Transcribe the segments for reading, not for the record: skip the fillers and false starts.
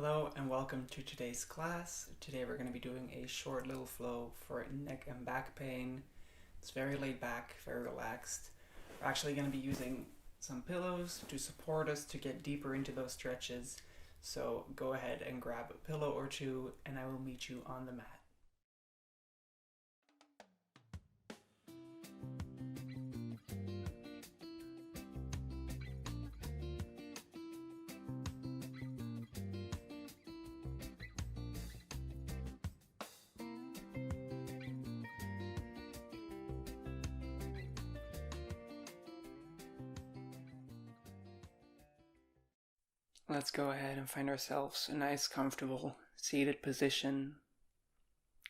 Hello and welcome to today's class. Today we're going to be doing a short little flow for neck and back pain. It's very laid back, very relaxed. We're actually going to be using some pillows to support us to get deeper into those stretches. So go ahead and grab a pillow or two and I will meet you on the mat. Let's go ahead and find ourselves a nice, comfortable, seated position.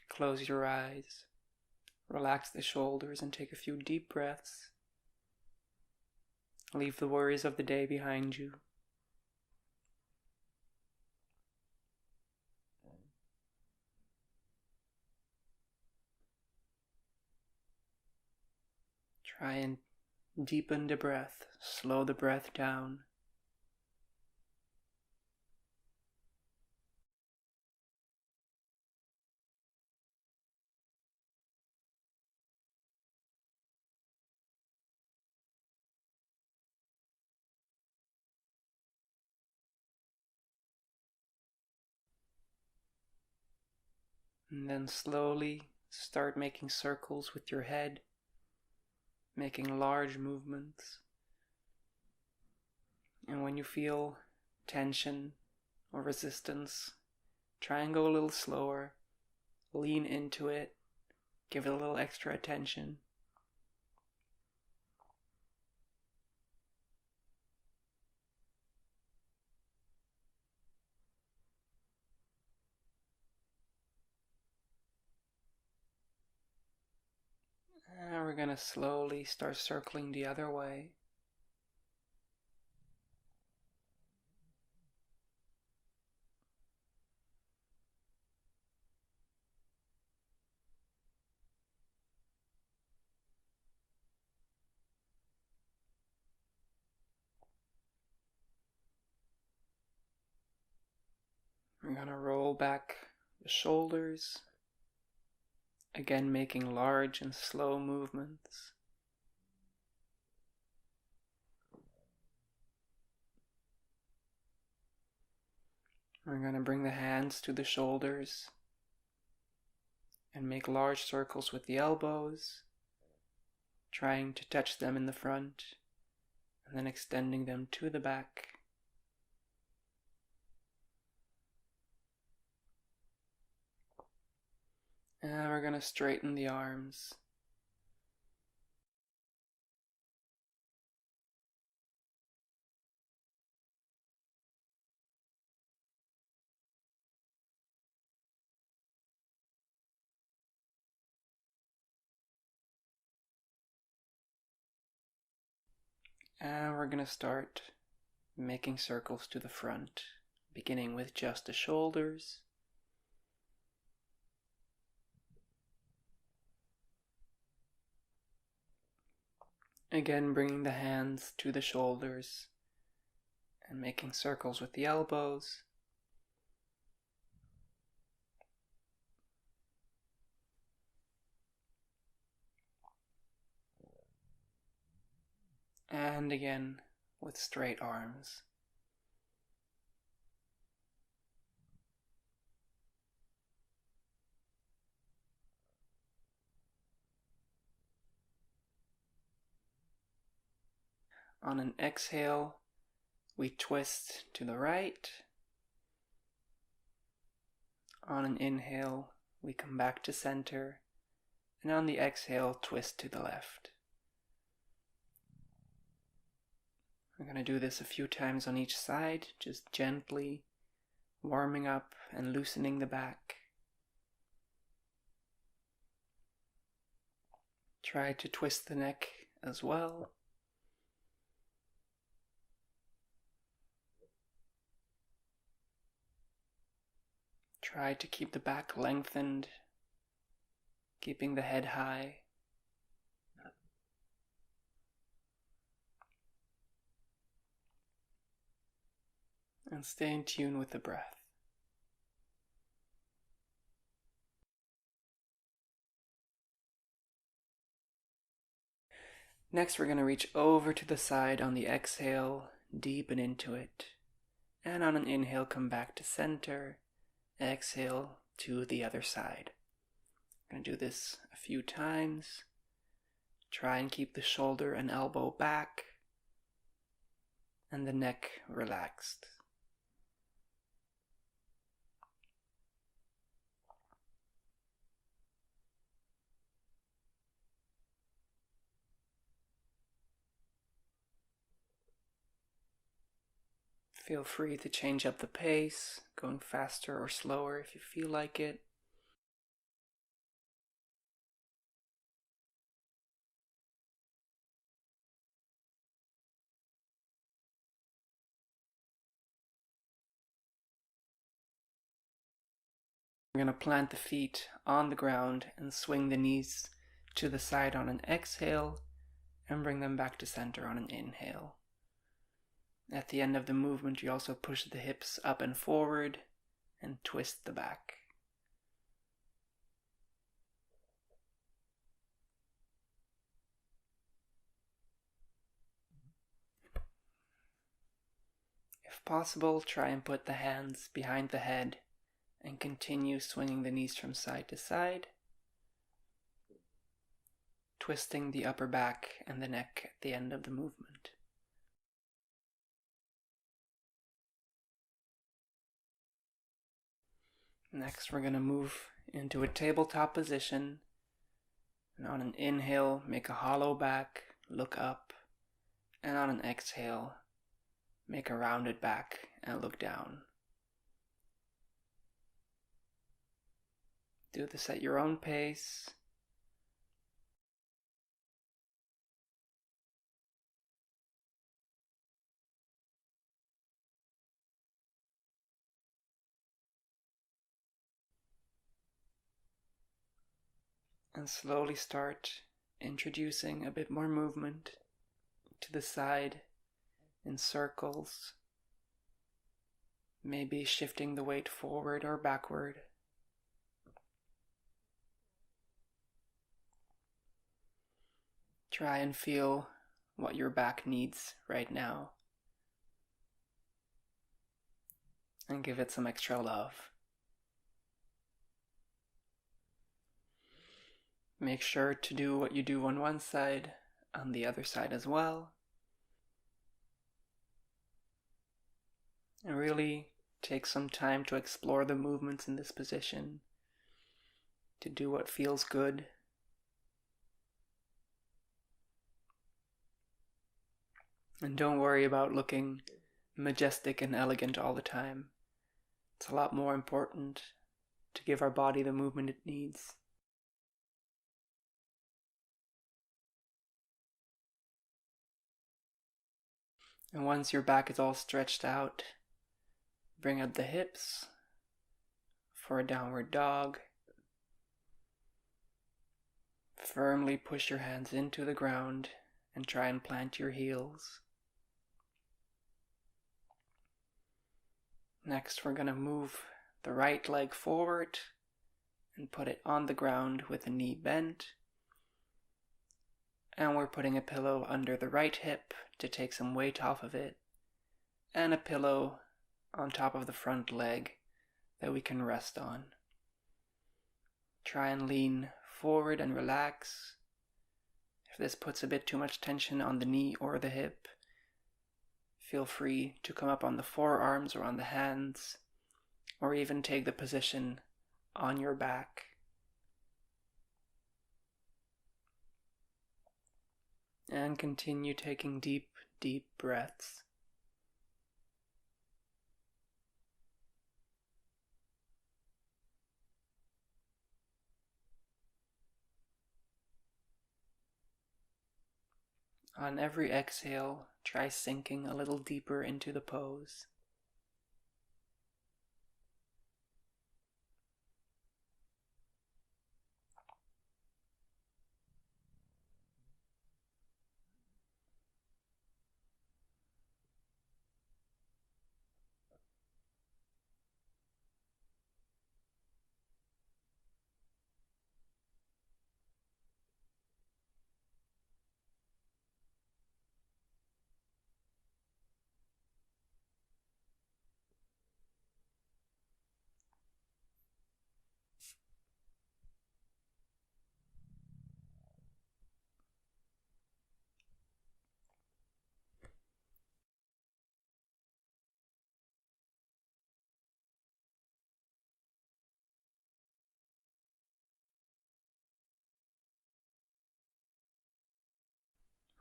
Close your eyes, relax the shoulders, and take a few deep breaths. Leave the worries of the day behind you. Try and deepen the breath, slow the breath down. And then slowly start making circles with your head, making large movements. And when you feel tension or resistance, try and go a little slower, lean into it, give it a little extra attention. And we're going to slowly start circling the other way. We're going to roll back the shoulders, again making large and slow movements. We're going to bring the hands to the shoulders and make large circles with the elbows, trying to touch them in the front and then extending them to the back. And we're going to straighten the arms. And we're going to start making circles to the front, beginning with just the shoulders. Again, bringing the hands to the shoulders and making circles with the elbows. And again, with straight arms. On an exhale, we twist to the right. On an inhale, we come back to center. And on the exhale, twist to the left. We're going to do this a few times on each side, just gently warming up and loosening the back. Try to twist the neck as well. Try to keep the back lengthened, keeping the head high. And stay in tune with the breath. Next, we're going to reach over to the side on the exhale, deepen into it. And on an inhale, come back to center. Exhale to the other side. I'm going to do this a few times. Try and keep the shoulder and elbow back and the neck relaxed. Feel free to change up the pace, going faster or slower if you feel like it. We're going to plant the feet on the ground and swing the knees to the side on an exhale and bring them back to center on an inhale. At the end of the movement, you also push the hips up and forward and twist the back. If possible, try and put the hands behind the head and continue swinging the knees from side to side, twisting the upper back and the neck at the end of the movement. Next, we're going to move into a tabletop position, and on an inhale, make a hollow back, look up, and on an exhale, make a rounded back and look down. Do this at your own pace. And slowly start introducing a bit more movement to the side in circles, maybe shifting the weight forward or backward. Try and feel what your back needs right now and give it some extra love. Make sure to do what you do on one side, on the other side as well. And really take some time to explore the movements in this position, to do what feels good. And don't worry about looking majestic and elegant all the time. It's a lot more important to give our body the movement it needs. And once your back is all stretched out, bring up the hips for a downward dog. Firmly push your hands into the ground and try and plant your heels. Next, we're going to move the right leg forward and put it on the ground with the knee bent. And we're putting a pillow under the right hip to take some weight off of it, and a pillow on top of the front leg that we can rest on. Try and lean forward and relax. If this puts a bit too much tension on the knee or the hip, feel free to come up on the forearms or on the hands, or even take the position on your back. And continue taking deep, deep breaths. On every exhale, try sinking a little deeper into the pose.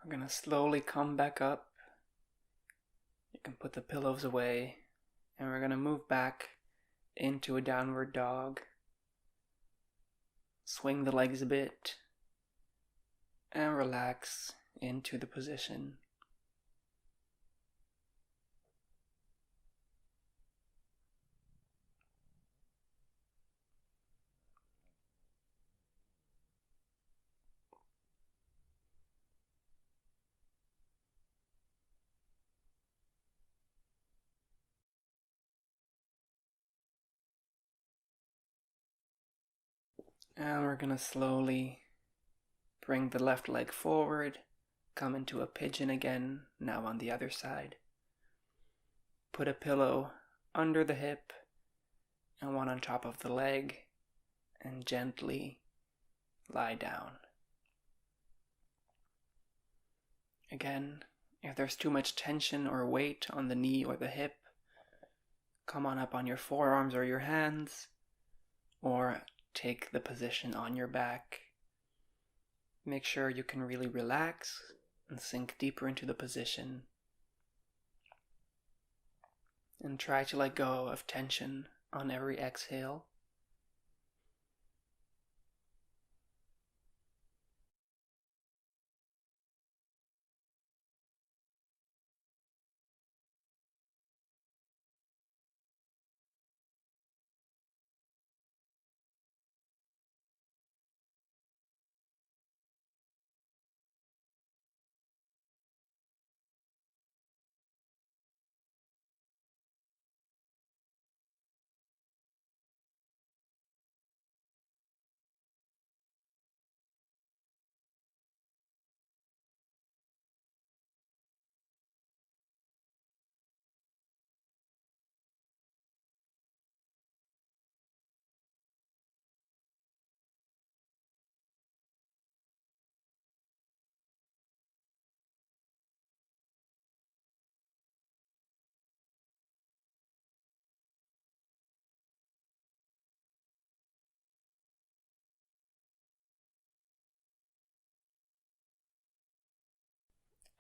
We're going to slowly come back up. You can put the pillows away, and we're going to move back into a downward dog. Swing the legs a bit and relax into the position. And we're going to slowly bring the left leg forward, come into a pigeon again, now on the other side. Put a pillow under the hip and one on top of the leg, and gently lie down. Again, if there's too much tension or weight on the knee or the hip, come on up on your forearms or your hands, or take the position on your back. Make sure you can really relax and sink deeper into the position. And try to let go of tension on every exhale.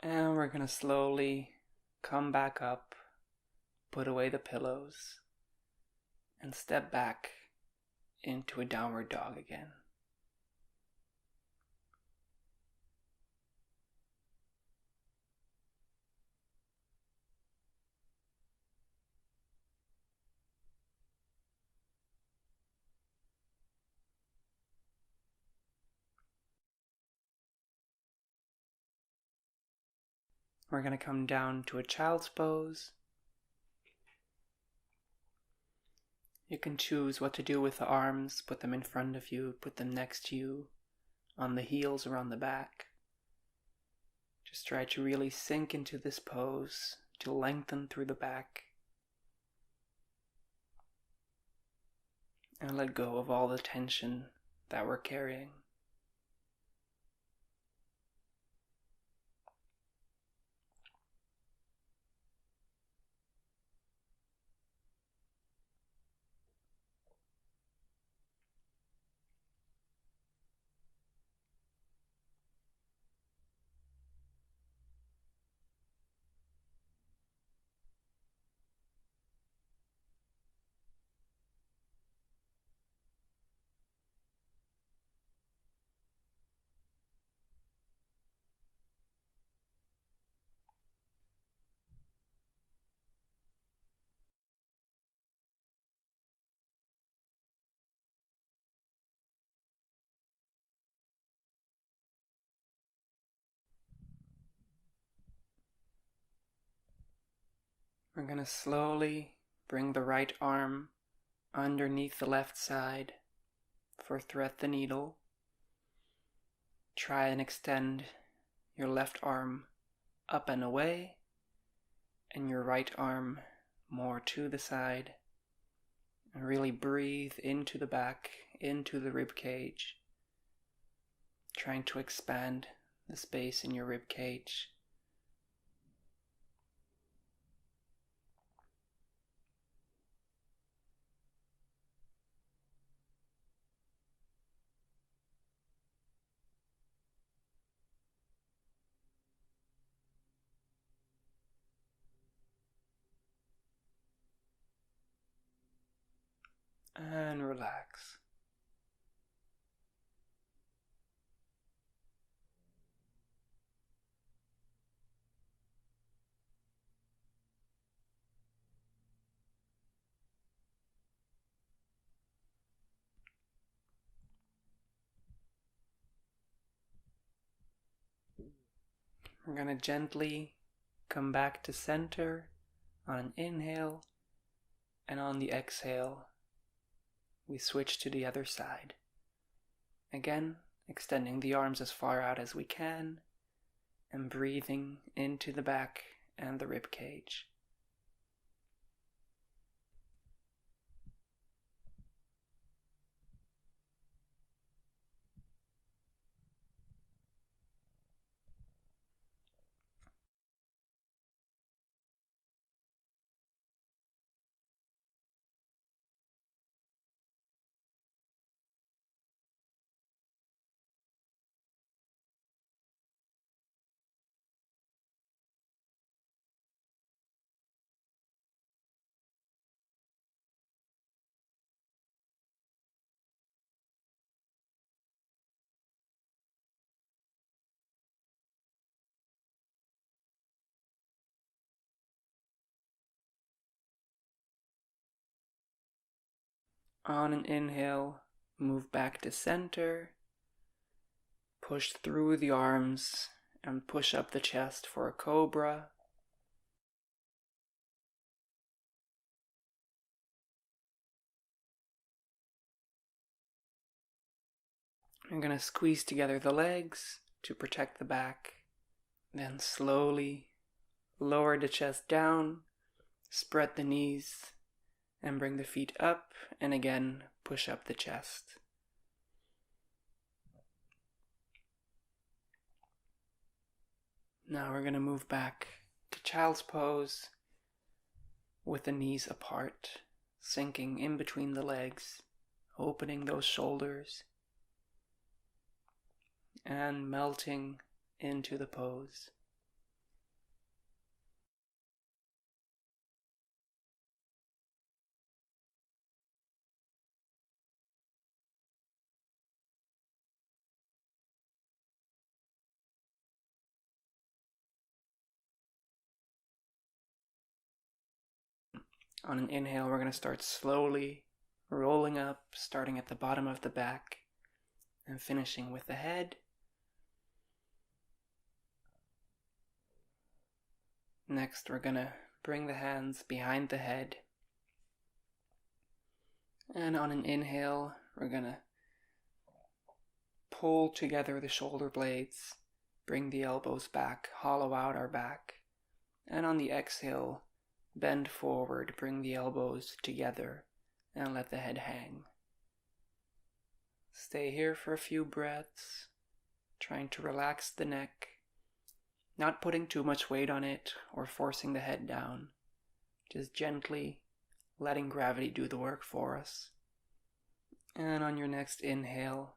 And we're going to slowly come back up, put away the pillows, and step back into a downward dog again. We're going to come down to a child's pose. You can choose what to do with the arms, put them in front of you, put them next to you, on the heels or on the back. Just try to really sink into this pose, to lengthen through the back. And let go of all the tension that we're carrying. We're going to slowly bring the right arm underneath the left side for thread the needle. Try and extend your left arm up and away, and your right arm more to the side. And really breathe into the back, into the rib cage, trying to expand the space in your rib cage. and relax. We're going to gently come back to center on an inhale, and on the exhale, we switch to the other side. Again, extending the arms as far out as we can, and breathing into the back and the rib cage. On an inhale, move back to center, push through the arms, and push up the chest for a cobra. I'm going to squeeze together the legs to protect the back, then slowly lower the chest down, spread the knees, and bring the feet up, and again push up the chest. Now we're going to move back to child's pose with the knees apart, sinking in between the legs, opening those shoulders, and melting into the pose. On an inhale, we're going to start slowly rolling up, starting at the bottom of the back and finishing with the head. Next, we're going to bring the hands behind the head. And on an inhale, we're going to pull together the shoulder blades, bring the elbows back, hollow out our back. And on the exhale, bend forward, bring the elbows together, and let the head hang. Stay here for a few breaths, trying to relax the neck, not putting too much weight on it or forcing the head down, just gently letting gravity do the work for us. And on your next inhale,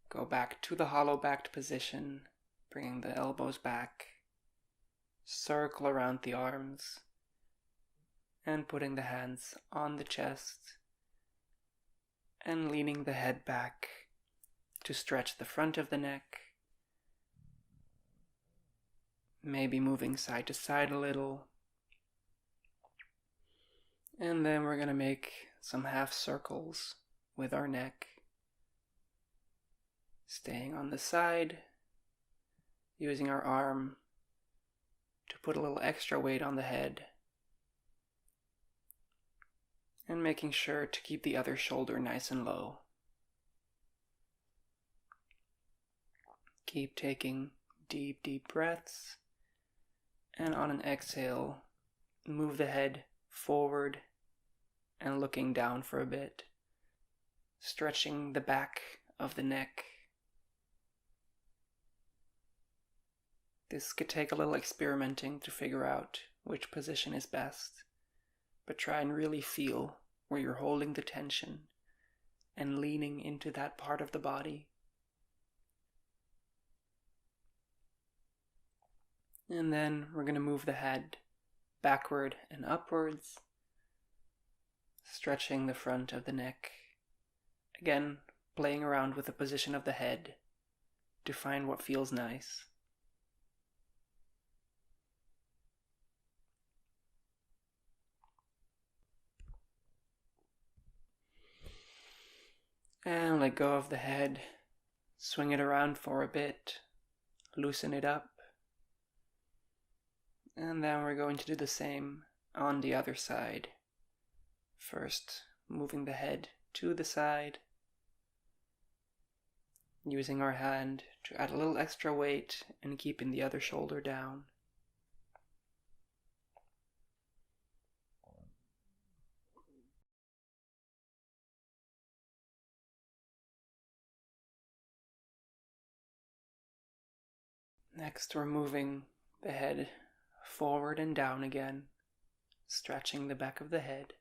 go back to the hollow-backed position, bringing the elbows back, circle around the arms, and putting the hands on the chest, and leaning the head back to stretch the front of the neck, maybe moving side to side a little. And then we're going to make some half circles with our neck, staying on the side, using our arm to put a little extra weight on the head, and making sure to keep the other shoulder nice and low. Keep taking deep, deep breaths, and on an exhale, move the head forward and looking down for a bit, stretching the back of the neck. This could take a little experimenting to figure out which position is best, but try and really feel where you're holding the tension and leaning into that part of the body. And then we're going to move the head backward and upwards, stretching the front of the neck. Again, playing around with the position of the head to find what feels nice. And let go of the head, swing it around for a bit, loosen it up. And then we're going to do the same on the other side. First, moving the head to the side, using our hand to add a little extra weight and keeping the other shoulder down. Next, we're moving the head forward and down again, stretching the back of the head.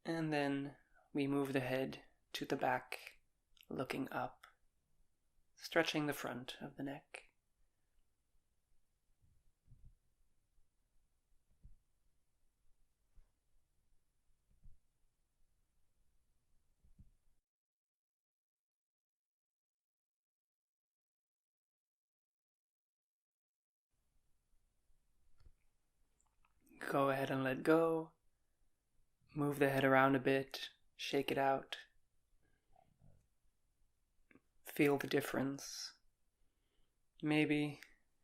And then we move the head to the back, looking up, stretching the front of the neck. Go ahead and let go. Move the head around a bit, shake it out. Feel the difference. Maybe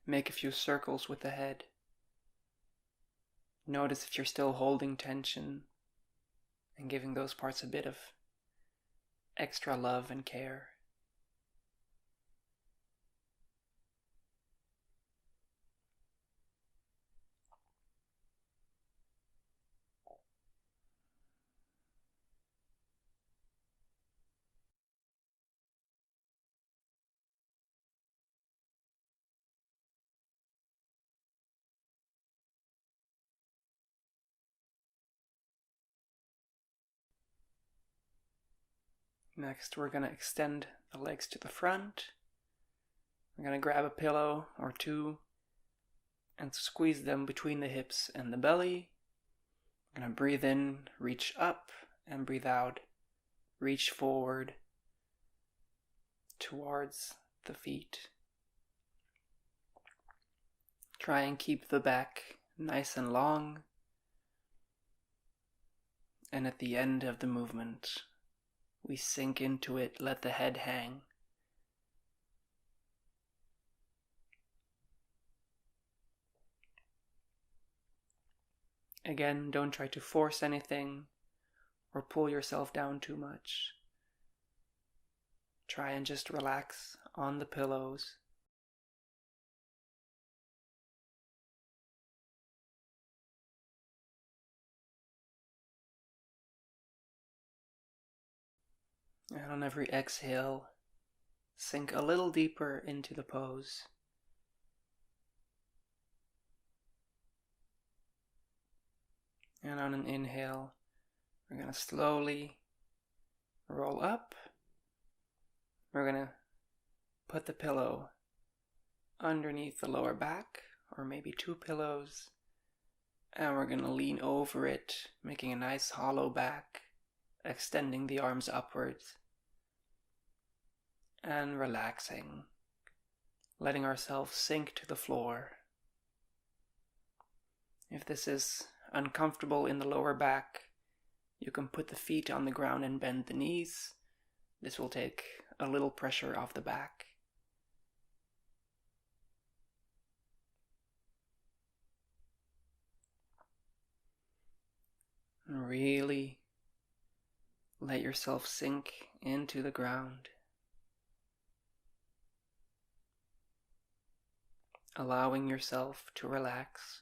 make a few circles with the head. Notice if you're still holding tension and giving those parts a bit of extra love and care. Next, we're going to extend the legs to the front. We're going to grab a pillow or two and squeeze them between the hips and the belly. We're going to breathe in, reach up, and breathe out, reach forward towards the feet. Try and keep the back nice and long. And at the end of the movement, we sink into it, let the head hang. Again, don't try to force anything or pull yourself down too much. Try and just relax on the pillows. And on every exhale, sink a little deeper into the pose. And on an inhale, we're going to slowly roll up. We're going to put the pillow underneath the lower back, or maybe two pillows. And we're going to lean over it, making a nice hollow back, extending the arms upwards. And relaxing, letting ourselves sink to the floor. If this is uncomfortable in the lower back, you can put the feet on the ground and bend the knees. This will take a little pressure off the back. And really let yourself sink into the ground. Allowing yourself to relax.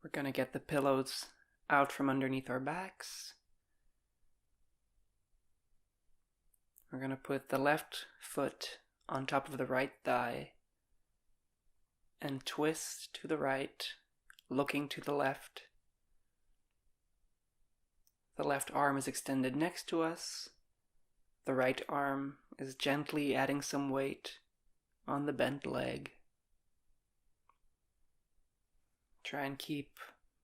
We're going to get the pillows out from underneath our backs. We're going to put the left foot on top of the right thigh and twist to the right, looking to the left. The left arm is extended next to us. The right arm is gently adding some weight on the bent leg. Try and keep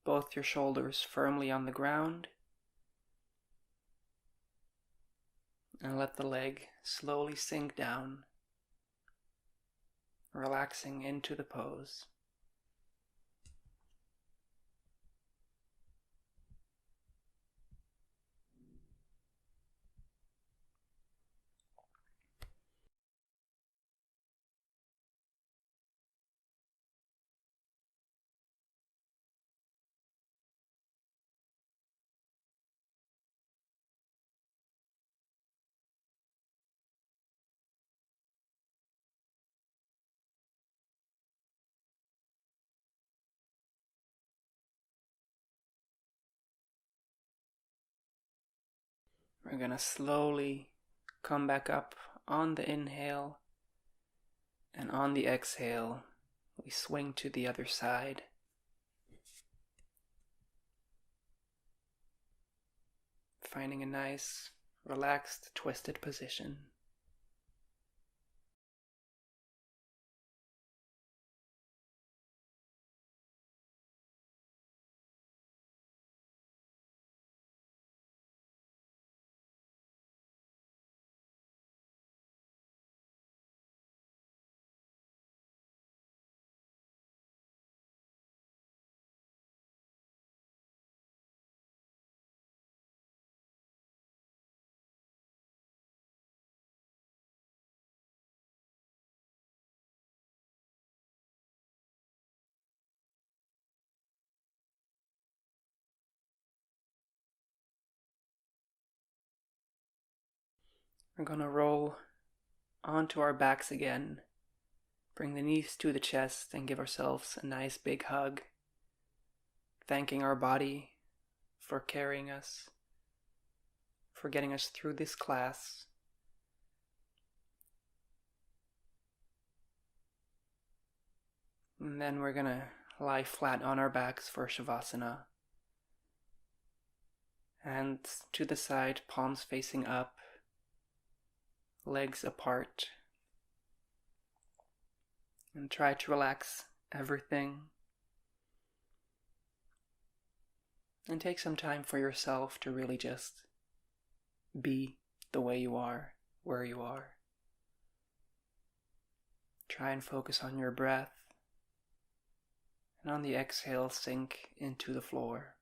both your shoulders firmly on the ground. And let the leg slowly sink down, relaxing into the pose. We're going to slowly come back up on the inhale, and on the exhale, we swing to the other side. Finding a nice, relaxed, twisted position. We're going to roll onto our backs again. Bring the knees to the chest and give ourselves a nice big hug, thanking our body for carrying us, for getting us through this class. And then we're going to lie flat on our backs for Shavasana. Hands to the side, palms facing up, legs apart. And try to relax everything. And take some time for yourself to really just be the way you are, where you are. Try and focus on your breath. And on the exhale, sink into the floor.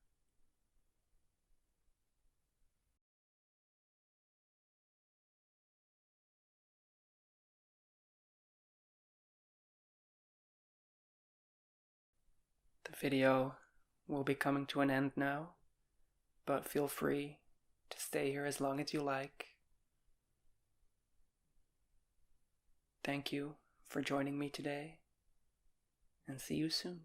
The video will be coming to an end now, but feel free to stay here as long as you like. Thank you for joining me today, and see you soon.